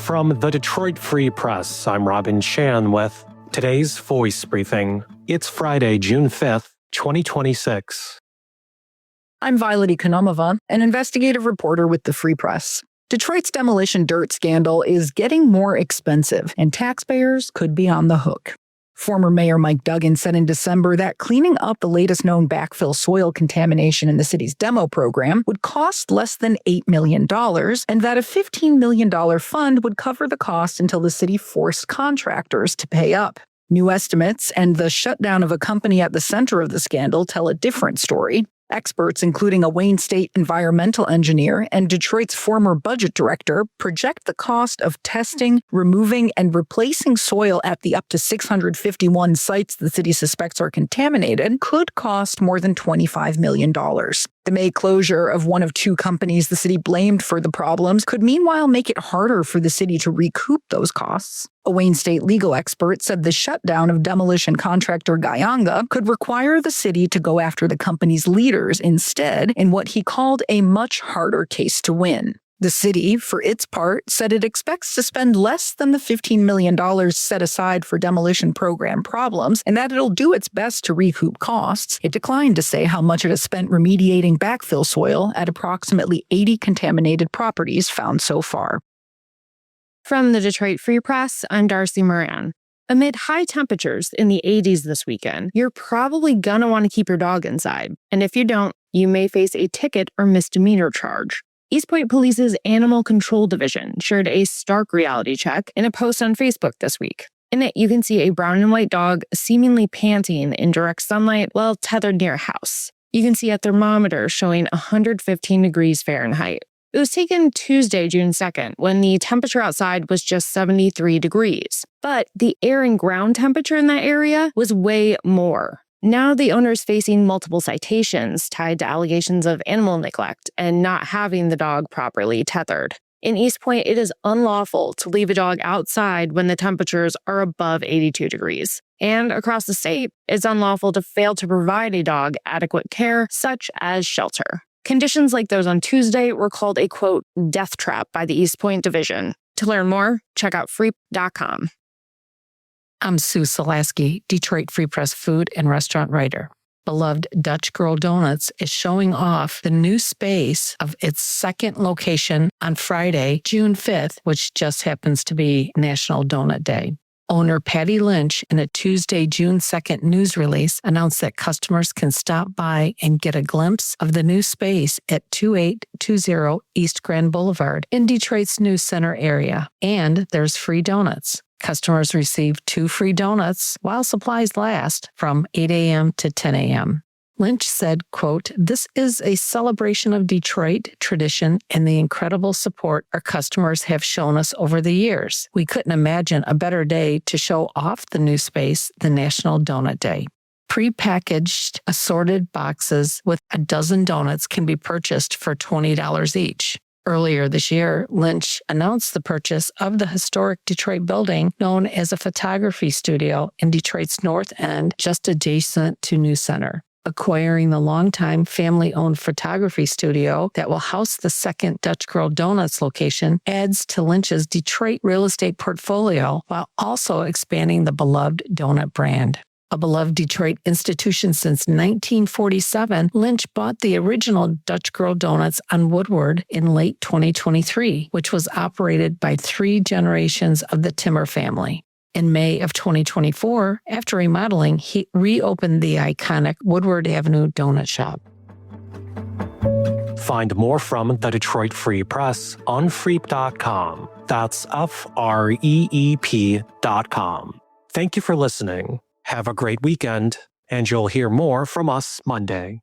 From the Detroit Free Press, I'm Robin Chan with today's Voice Briefing. It's Friday, June 5th, 2026. I'm Violet Economova, an investigative reporter with the Free Press. Detroit's demolition dirt scandal is getting more expensive, and taxpayers could be on the hook. Former Mayor Mike Duggan said in December that cleaning up the latest known backfill soil contamination in the city's demo program would cost less than $8 million, and that a $15 million fund would cover the cost until the city forced contractors to pay up. New estimates and the shutdown of a company at the center of the scandal tell a different story. Experts, including a Wayne State environmental engineer and Detroit's former budget director, project the cost of testing, removing, and replacing soil at the up to 651 sites the city suspects are contaminated could cost more than $25 million. The May closure of one of two companies the city blamed for the problems could meanwhile make it harder for the city to recoup those costs. A Wayne State legal expert said the shutdown of demolition contractor Gayanga could require the city to go after the company's leaders instead in what he called a much harder case to win. The city, for its part, said it expects to spend less than the $15 million set aside for demolition program problems and that it'll do its best to recoup costs. It declined to say how much it has spent remediating backfill soil at approximately 80 contaminated properties found so far. From the Detroit Free Press, I'm Darcy Moran. Amid high temperatures in the 80s this weekend, you're probably gonna want to keep your dog inside. And if you don't, you may face a ticket or misdemeanor charge. East Point Police's Animal Control Division shared a stark reality check in a post on Facebook this week. In it, you can see a brown and white dog seemingly panting in direct sunlight while tethered near a house. You can see a thermometer showing 115 degrees Fahrenheit. It was taken Tuesday, June 2nd, when the temperature outside was just 73 degrees. But the air and ground temperature in that area was way more. Now the owner is facing multiple citations tied to allegations of animal neglect and not having the dog properly tethered. In East Point, it is unlawful to leave a dog outside when the temperatures are above 82 degrees. And across the state, it's unlawful to fail to provide a dog adequate care, such as shelter. Conditions like those on Tuesday were called a, quote, death trap by the East Point Division. To learn more, check out freep.com. I'm Sue Solaski, Detroit Free Press food and restaurant writer. Beloved Dutch Girl Donuts is showing off the new space of its second location on Friday, June 5th, which just happens to be National Donut Day. Owner Patty Lynch, in a Tuesday, June 2nd news release, announced that customers can stop by and get a glimpse of the new space at 2820 East Grand Boulevard in Detroit's News Center area. And there's free donuts. Customers receive 2 free donuts while supplies last from 8 a.m. to 10 a.m. Lynch said, quote, "This is a celebration of Detroit tradition and the incredible support our customers have shown us over the years. We couldn't imagine a better day to show off the new space than National Donut Day." Pre-packaged assorted boxes with a dozen donuts can be purchased for $20 each. Earlier this year, Lynch announced the purchase of the historic Detroit building known as a photography studio in Detroit's North End, just adjacent to News Center. Acquiring the longtime family-owned photography studio that will house the second Dutch Girl Donuts location adds to Lynch's Detroit real estate portfolio while also expanding the beloved donut brand. A beloved Detroit institution since 1947, Lynch bought the original Dutch Girl Donuts on Woodward in late 2023, which was operated by 3 generations of the Timmer family. In May of 2024, after remodeling, he reopened the iconic Woodward Avenue Donut Shop. Find more from the Detroit Free Press on freep.com. That's FREEP.com. Thank you for listening. Have a great weekend, and you'll hear more from us Monday.